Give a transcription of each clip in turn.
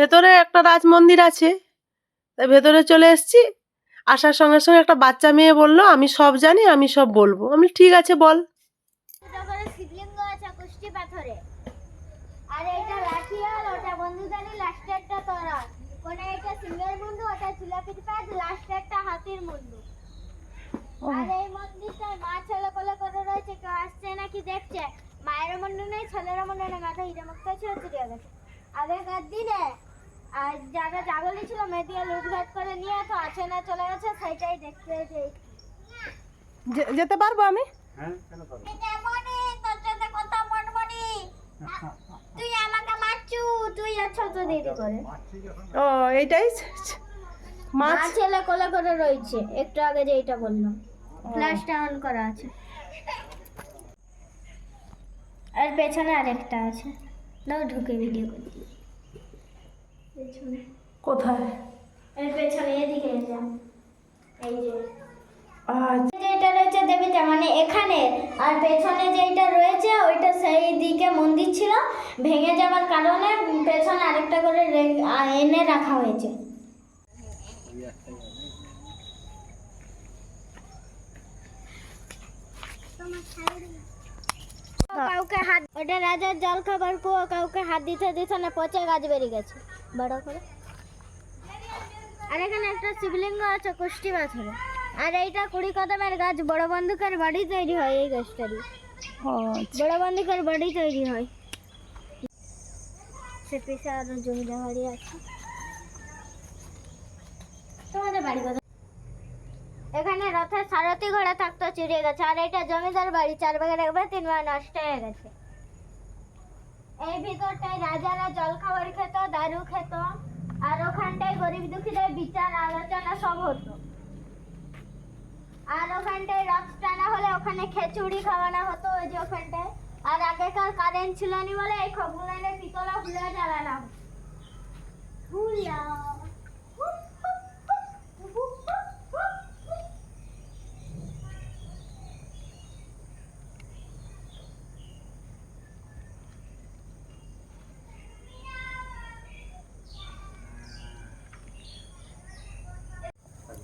ভেতরে একটা রাজ মন্দির আছে, তাই ভেতরে চলে এসেছি। আসার সঙ্গে সঙ্গে একটা বাচ্চা মেয়ে বললো আমি সব জানি, আমি সব বলবো। আমি ঠিক আছে বল। শিবলিঙ্গ আছে কুষ্টি পাথরে, আর এটা লাঠিয়াল, ওটা বন্ধুদানি, লাস্টে একটা তোরা কোনে, এটা সিংহের মুন্ডু, ওটা জিলাপির প্যাচ, লাস্টে একটা হাতির মুন্ডু। আর এই মন্দিরটায় মা ছেলে কোলে করে রয়েছে, কেউ আসছে নাকি দেখছে। মায়ের মুন্ডু নেই, ছেলের মুন্ডু নেই, মাথা হিরে মুক্ত ছিল, চুরিয়ে গেছে আগেকার দিনে। আর যারা জাগলি ছিল মেয়েদিকে লুটঘাট করে নিয়ে তো আছে না চলে গেছে, সেটাই দেখতে যেতে পারবো আমি? হ্যাঁ, কেন পারবো? তোর সাথে কথা মনমনি, তুই আমাকে মারছু, তুই আছো তো দেরি করে। ও এইটাই মা মাছ। ছেলে কোলে করে রয়েছে, একটু আগে যে এটা বললাম, ফ্ল্যাশটা অন করা আছে। আর পেছনে আরেকটা আছে, দাও ঢুকে ভিডিও করছি। পেছনে কোথায়? এর পেছনে এদিকে যা, এই যে আচ্ছা, যেটা রয়েছে দেবীটা মানে এখানে, আর পেছনে যেটা রয়েছে ওইটা সেই দিকে মন্দির ছিল, ভেঙে যাওয়ার কারণে পেছনে আরেকটা করে এনে রাখা হয়েছে। কাউকে হাত, ওটা রাজার জল খাবার কুয়ো, কাউকে হাত দিতে দিতে না পচে গাছ বেরিয়ে গেছে বড় করে। আর এখানে একটা শিবলিঙ্গ আছে কুষ্টি পাথরে, আর এইটা 20 কদমের গাছ, বড় বন্দুকের বাড়ি তৈরি হয় এই গাছটারই। বড় বন্দুকের বাড়ি তৈরি হয়। সে পিছে আরো জমিদার বাড়ি আছে। তোমাদের বাড়ি কোথায়? এখানে রথের সারথি ঘোড়া থাকতো, চুরিয়ে গেছে। আর এটা জমিদার বাড়ি, 4 ভাগের 1 ভাগ, 3 ভাগ নষ্ট হয়ে গেছে। এই ভিতরটায় রাজারা জল খাবার খেত, দারু খেত, আর ওখানটায় গরিব দুঃখীদের বিচার আলোচনা সব হতো। আর ওখানটায় রথ টানা হলে ওখানে খিচুড়ি খাওয়ানো হতো ওই যে ওখানটায়। আর আগেকার কারেন্ট ছিল না বলে এই খবগুলানে পিতলা হুলা জ্বালানো হতো। হুলা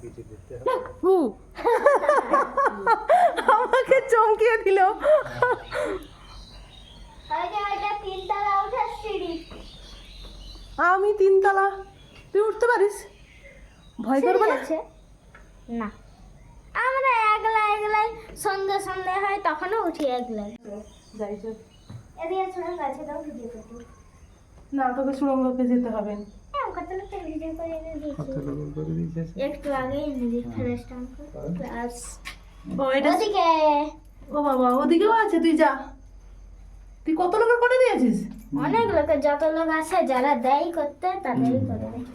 কিছু দেখতে হবে। আমাকে চমকিয়ে দিল। ওই যে ওইটা 3 তলা ওঠার সিঁড়ি। আমি 3 তলা, তুই উঠতে পারিস? ভয় করবে না? আছে না, আমরা একলাই সন্ধ্যা সন্ধ্যা হয় তখনও উঠি একলাই। যাই চল। এদিকে সুরঙ্গ আছে, দাও ভিডিও করতে। না, তোকে সুড়ঙ্গতে যেতে হবে। কত লোকের ভিডিও করে এনে দিয়েছি, কত লোক করে দিয়েছে? একটু আগে এনে দিই ফ্ল্যাশটা অন করে। ক্লাস ও এটা, ওদিকে ও বাবা ওদিকেও আছে, তুই যা। তুই কত লোকের করে দিয়েছিস? অনেক লোকের, যত লোক আছে যারা দেয় করতে তাদেরই করে দেয়।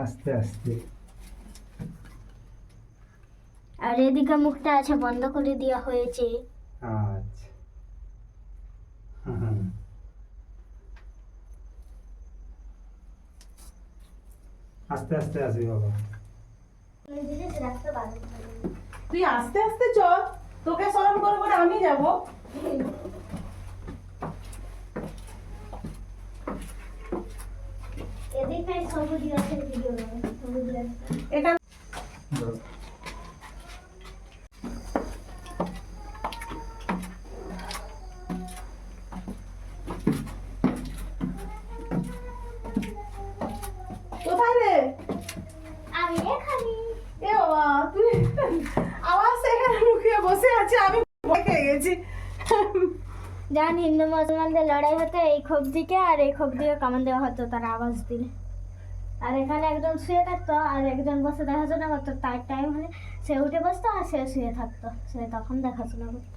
আস্তে আস্তে। আর এদিকে মুখটা আছে, বন্ধ করে দেওয়া হয়েছে। আচ্ছা। হুম। আস্তে আস্তে আসবি বাবা। জিনিস রাখতে পারবো না। তুই আস্তে আস্তে চল, তোকে স্মরণ করে করে আমি যাব। এদিকে সবুজ গাছের ভিডিও করে, সবুজ গাছ। এখানে কোথায় রে? আমি এখানে। এ বাবা, তুই আওয়াজ এখানে লুকিয়ে বসে আছে, আমি ভয় খেয়ে গেছি। যখন হিন্দু মুসলমানদের লড়াই হতো এই খোপ দিকে আর এই খোপ দিকে কামান দেওয়া হতো তার আওয়াজ দিলে। আর এখানে একজন শুয়ে থাকতো আর একজন বসে দেখাশোনা করতো, তার টাইম হলে সে উঠে বসতো আর সে শুয়ে থাকতো, সে তখন দেখাশোনা করতো।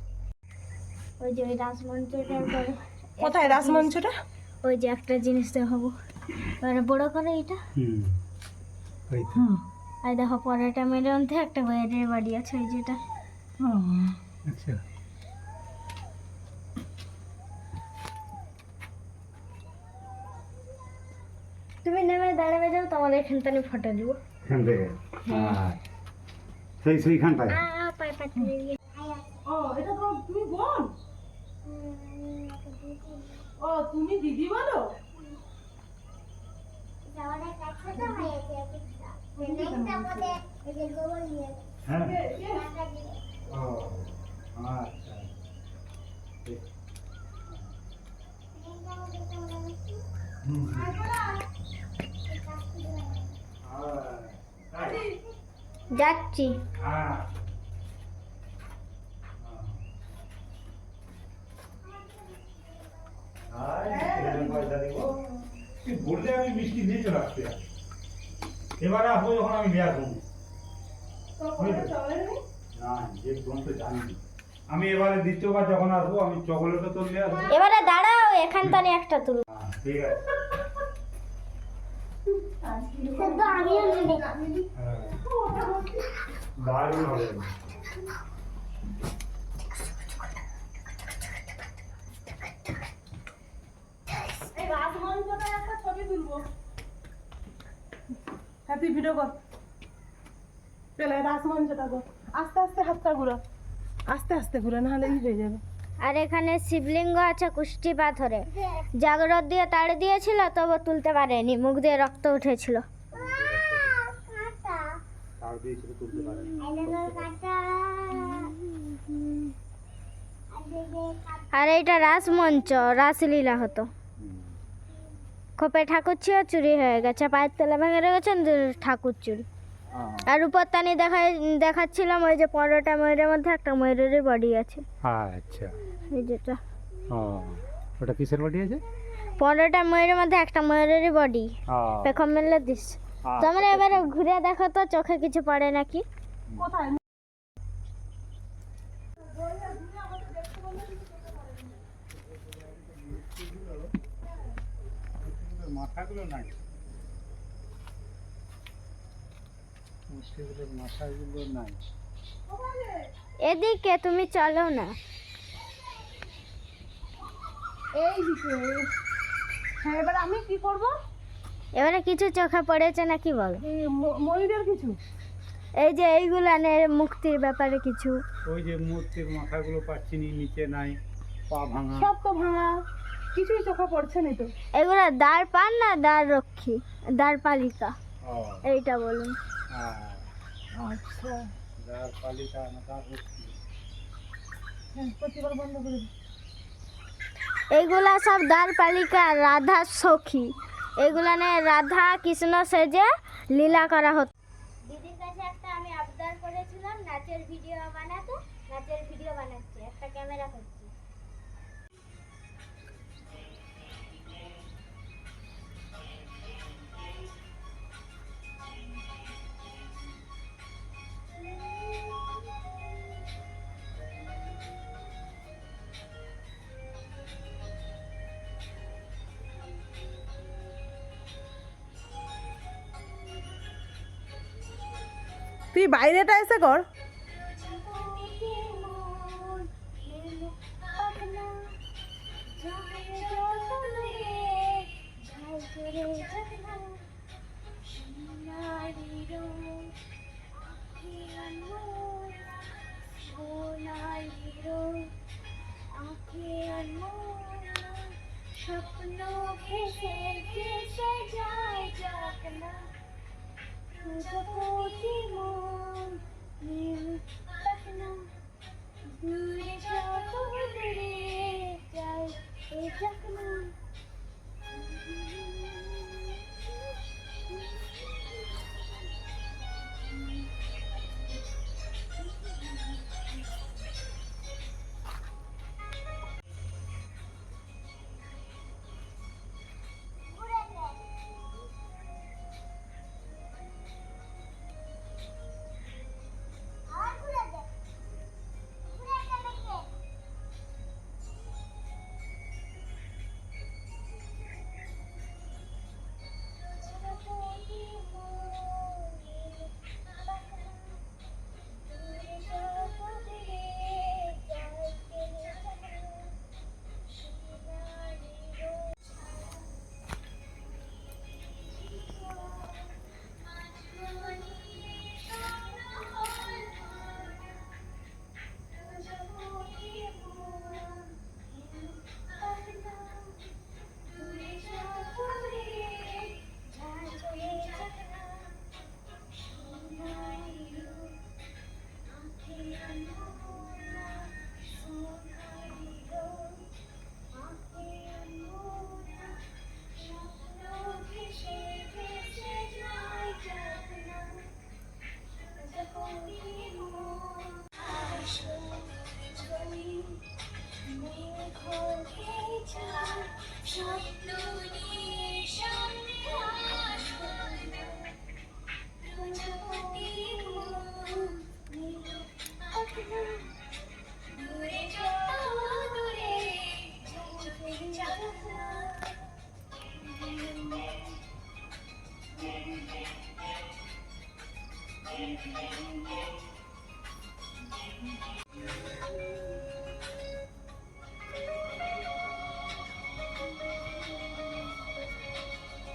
ওই যে ওই রাসমঞ্চটার পরে। কোথায় রাসমঞ্চটা? ওই যে একটা জিনিস দেখাবো, এবারে বড় করে এটা। হুম। ওই তো। আর দেখো পরেরটা মেরে মধ্যে একটা বাইরের বাড়ি আছে, ওই যেটা। আচ্ছা। তুমি নেমে দাঁড়াবে যাও, তোমার এখানটা আমি ফটো দিব। এখান থেকে। সেইখানটায়। পায়ে পাতে দিয়ে। ও এটা তো তুমি বোন? ও তুমি দিদি বলো? নেক্সট আমাদের এই যে গোবর নিয়ে হ্যাঁ রান্না দিয়ে ও আচ্ছা ঠিক। নেক্সট আমাদের তো লাগাচ্ছি হুম আর আর যাচ্ছি হ্যাঁ বললে আমি মিষ্টি দিয়ে চলে আসতে এবারে আসবো যখন আমি নিয়ে আসবো না যে কোন তো জানি আমি এবারে দ্বিতীয়বার যখন আসবো আমি চকোলেটও তো নিয়ে আসবো এবারে দাঁড়াও এখান থেকে একটা তুল হ্যাঁ, ঠিক আছে শুধু আমিও নেব হ্যাঁ দারুণ হবে হ্যাঁ তুই ভিডিও কর পেলে রাসমঞ্চটা কর আস্তে আস্তে হাতটা ঘুরা আস্তে আস্তে ঘুরা নাহলে ই হয়ে যাবে আর এখানে শিবলিঙ্গ আছে কুষ্টি পাথরে জাগরত দিয়ে তাড়ে দিয়েছিল তবু তুলতে পারেনি মুখ দিয়ে রক্ত উঠেছিল তার দিয়ে ছিল তুলতে পারে আর এইটা রাসমঞ্চ রাসলীলা হতো খোপে ঠাকুর ছিল চুরি হয়ে গেছে পায়ের তলে ভেঙে রেখেছেন ঠাকুর চুরি আর উপর টানি দেখাচ্ছিলাম ওই যে 15টা ময়ূরের মধ্যে একটা ময়ূরেরই বডি আছে আচ্ছা এই যেটা ও ওটা কিসের বাড়ি আছে 15টা ময়ূরের মধ্যে একটা ময়ূরেরই বডি পেখম মেলে দিস তোমরা এবারে ঘুরে দেখো তো চোখে কিছু পড়ে নাকি কোথায় মাথাগুলো নাই মুষ্টিগুলোর মাথাগুলো নাই এদিকে তুমি চলো না এই দিকে হ্যাঁ এবার আমি কি করব এবারে কিছু চোখে পড়েছে নাকি বলো এই ময়ূরের কিছু এই যে এইগুলানে মুক্তির ব্যাপারে কিছু ওই যে মূর্তির মাথাগুলো পাচ্ছি নি নিচে নাই পা ভাঙা সব তো ভাঙা কিছুই চোখে পড়ছে না তো এগুলা দ্বার পান না দ্বার রক্ষী দ্বার পালিকা ও এইটা বলুন আচ্ছা যার পালিকা না তার রক্ষী। হ্যাঁ প্রতিবার বন্ধ করে দিই। এইগুলা সব দ্বার পালিকা রাধা সখী এগুলানে রাধা কৃষ্ণ সেজে লীলা করা হতো দিদির কাছে একটা আমি আবদার করেছিলাম নাচের ভিডিও বানাতে নাচের ভিডিও বানাচ্ছি একটা ক্যামেরা করছি তুই বাইরেটা এসে কর স্বপ্নों के सजाए जागना কোটি মন নীল পাখনা দূরে যাও দূরে যাই এ জাগনা ঘুরে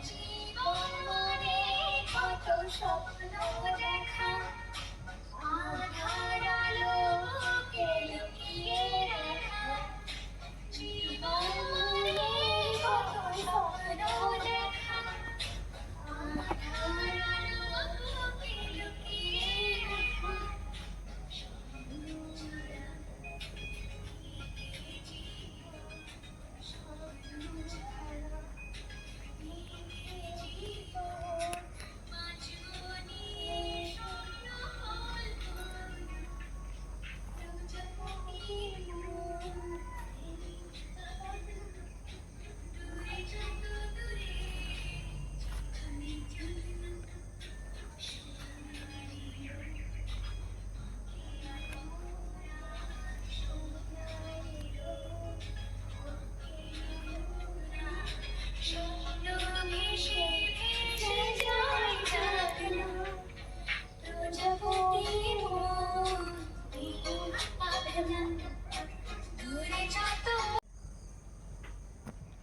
জীবনে কত স্বপ্ন দেখা, আধার আলোকে লুকিয়ে রাখা। জীবনে কত স্বপ্ন দেখা, আধার আলোকে লুকিয়ে রাখা। স্বপ্ন ছাড়া স্বপ্ন ছাড়া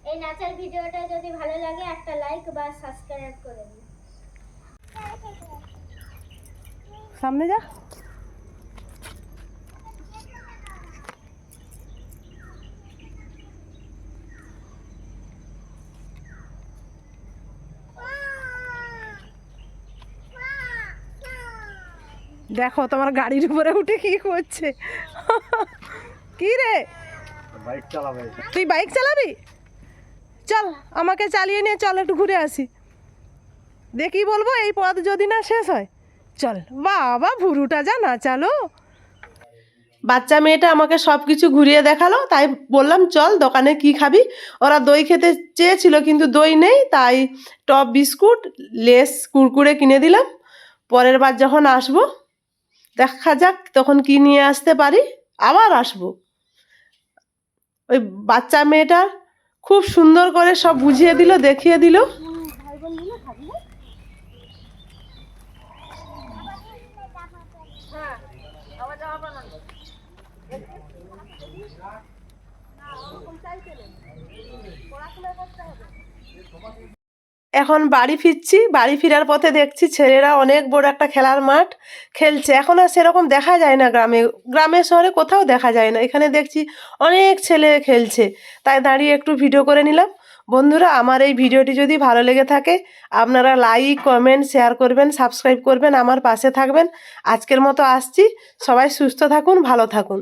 এই নাচের ভিডিওটা যদি ভালো লাগে একটা লাইক বা সাবস্ক্রাইব করে দিন। সামনে যা। দেখো তোমার গাড়ির উপরে উঠে কি করছে। কি রে, বাইক চালাবে? তুই বাইক চালাবি? চল আমাকে চালিয়ে নিয়ে চল, একটু ঘুরে আসি। দেখি বলবো এই পথ যদি না শেষ হয়। চল বাবা, ভুরুটা যা না চালো। বাচ্চা মেয়েটা আমাকে সব কিছু ঘুরিয়ে দেখালো, তাই বললাম চল দোকানে কি খাবি। ওরা দই খেতে চেয়েছিল কিন্তু দই নেই, তাই টপ বিস্কুট, লেস, কুরকুরে কিনে দিলাম। পরের বার যখন আসবো দেখা যাক তখন কি নিয়ে আসতে পারি, আবার আসবো। ওই বাচ্চা মেয়েটা খুব সুন্দর করে সব বুঝিয়ে দিল, দেখিয়ে দিল। এখন বাড়ি ফিরছি, বাড়ি ফেরার পথে দেখছি ছেলেরা অনেক বড় একটা খেলার মাঠ খেলছে। এখন আর সেরকম দেখা যায় না গ্রামে, গ্রামে শহরে কোথাও দেখা যায় না। এখানে দেখছি অনেক ছেলে খেলছে, তাই দাঁড়িয়ে একটু ভিডিও করে নিলাম। বন্ধুরা, আমার এই ভিডিওটি যদি ভালো লেগে থাকে আপনারা লাইক, কমেন্ট, শেয়ার করবেন, সাবস্ক্রাইব করবেন, আমার পাশে থাকবেন। আজকের মতো আসছি, সবাই সুস্থ থাকুন, ভালো থাকুন।